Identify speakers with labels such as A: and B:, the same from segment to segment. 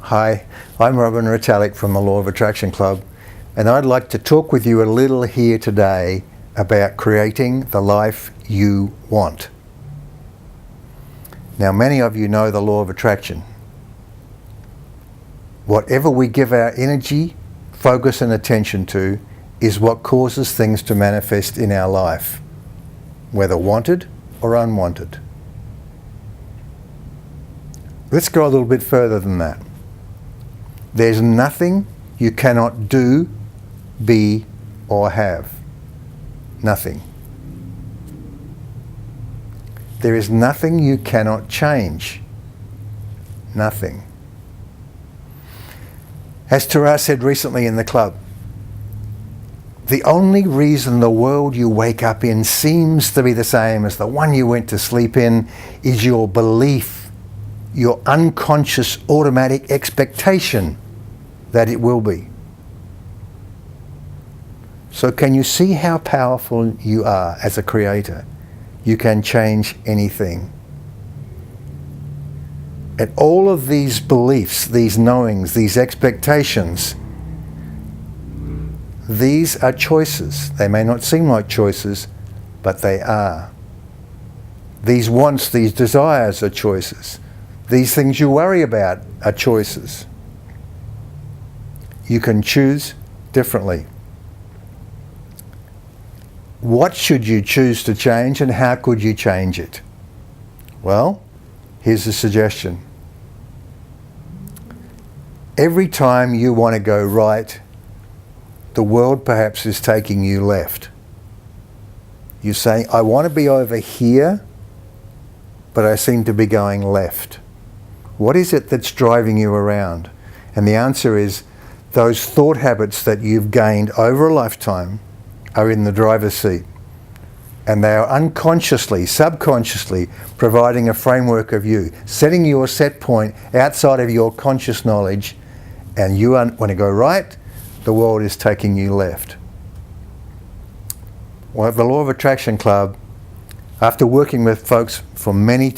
A: Hi, I'm Robin Retallick from the Law of Attraction Club, and I'd like to talk with you a little here today about creating the life you want. Now, many of you know the law of attraction. Whatever we give our energy, focus and attention to is what causes things to manifest in our life, whether wanted or unwanted. Let's go a little bit further than that. There's nothing you cannot do, be, or have. Nothing. There is nothing you cannot change. Nothing. As Tara said recently in the club, the only reason the world you wake up in seems to be the same as the one you went to sleep in is your belief, your unconscious automatic expectation that it will be. So can you see how powerful you are as a creator? You can change anything. And all of these beliefs, these knowings, these expectations, these are choices. They may not seem like choices, but they are. These wants, these desires are choices. These things you worry about are choices. You can choose differently. What should you choose to change and how could you change it? Well, here's a suggestion. Every time you want to go right, the world perhaps is taking you left. You say, I want to be over here, but I seem to be going left. What is it that's driving you around? And the answer is, those thought habits that you've gained over a lifetime are in the driver's seat. And they are unconsciously, subconsciously providing a framework of you, setting your set point outside of your conscious knowledge, and you want to go right, the world is taking you left. Well, at the Law of Attraction Club, after working with folks for many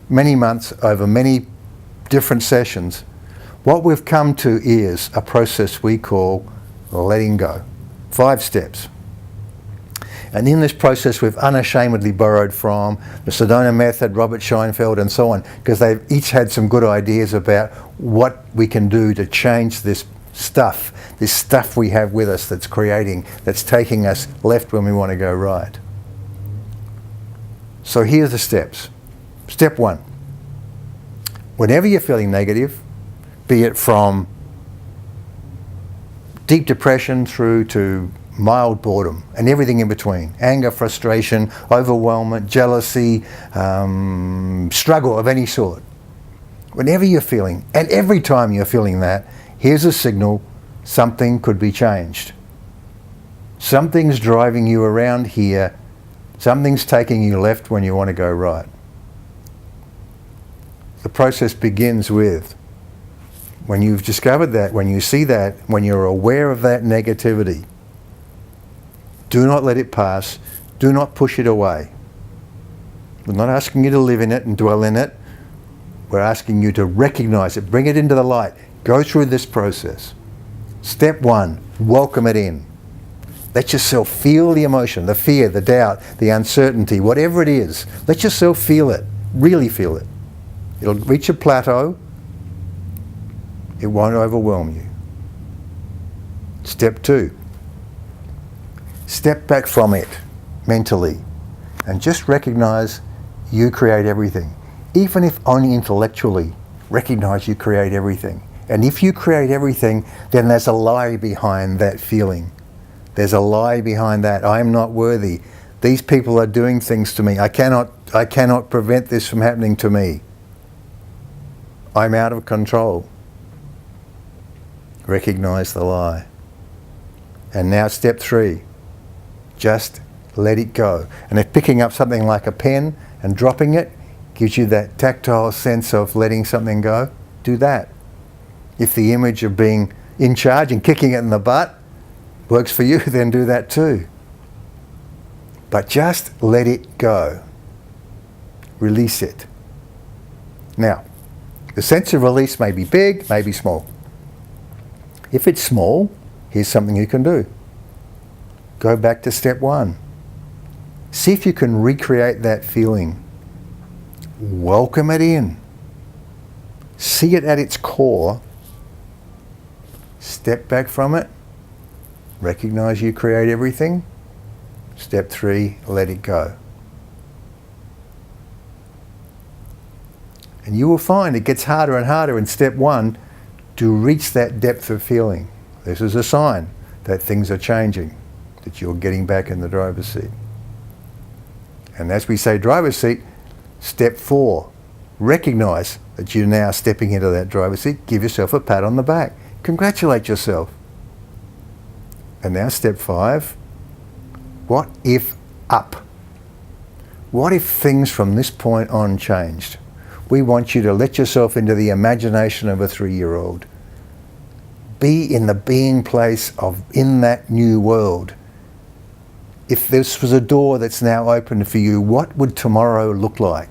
A: months over many different sessions, what we've come to is a process we call letting go. 5 steps. And in this process we've unashamedly borrowed from the Sedona Method, Robert Scheinfeld and so on, because they've each had some good ideas about what we can do to change this stuff we have with us that's creating, that's taking us left when we want to go right. So here's the steps. Step 1. Whenever you're feeling negative, be it from deep depression through to mild boredom and everything in between, anger, frustration, overwhelmment, jealousy, struggle of any sort. Whenever you're feeling, and every time you're feeling that, here's a signal something could be changed. Something's driving you around here, something's taking you left when you want to go right. The process begins with, when you've discovered that, when you see that, when you're aware of that negativity, do not let it pass. Do not push it away. We're not asking you to live in it and dwell in it. We're asking you to recognize it, bring it into the light. Go through this process. Step 1, welcome it in. Let yourself feel the emotion, the fear, the doubt, the uncertainty, whatever it is. Let yourself feel it, really feel it. It'll reach a plateau. It won't overwhelm you. Step 2. Step back from it mentally and just recognize you create everything. Even if only intellectually, recognize you create everything. And if you create everything, then there's a lie behind that feeling. There's a lie behind that. I am not worthy. These people are doing things to me. I cannot prevent this from happening to me. I'm out of control. Recognize the lie. And now step 3, just let it go. And if picking up something like a pen and dropping it gives you that tactile sense of letting something go, do that. If the image of being in charge and kicking it in the butt works for you, then do that too. But just let it go. Release it. Now, The sense of release may be big, may be small. If it's small, here's something you can do. Go back to step 1. See if you can recreate that feeling. Welcome it in. See it at its core. Step back from it. Recognize you create everything. Step 3, let it go. And you will find it gets harder and harder in step 1 to reach that depth of feeling. This is a sign that things are changing, that you're getting back in the driver's seat. And as we say driver's seat, step 4, recognize that you're now stepping into that driver's seat. Give yourself a pat on the back. Congratulate yourself. And now step 5, what if up? What if things from this point on changed? We want you to let yourself into the imagination of a 3-year-old. Be in the being place of in that new world. If this was a door that's now open for you, what would tomorrow look like?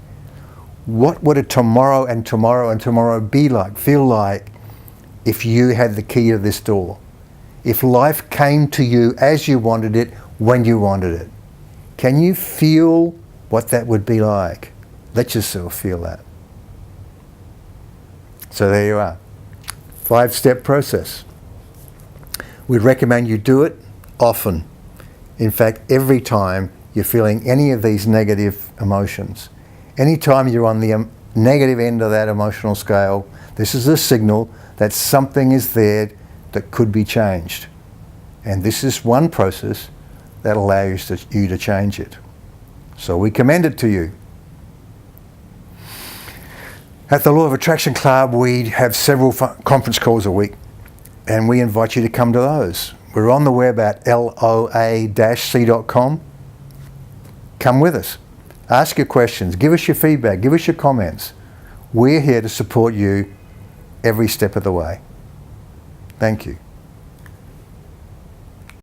A: What would a tomorrow and tomorrow and tomorrow be like, feel like, if you had the key to this door? If life came to you as you wanted it, when you wanted it? Can you feel what that would be like? Let yourself feel that. So there you are. 5-step process. We'd recommend you do it often. In fact, every time you're feeling any of these negative emotions, anytime you're on the negative end of that emotional scale, this is a signal that something is there that could be changed. And this is one process that allows you to change it. So we commend it to you. At the Law of Attraction Club, we have several conference calls a week, and we invite you to come to those. We're on the web at loa-c.com. Come with us. Ask your questions. Give us your feedback. Give us your comments. We're here to support you every step of the way. Thank you.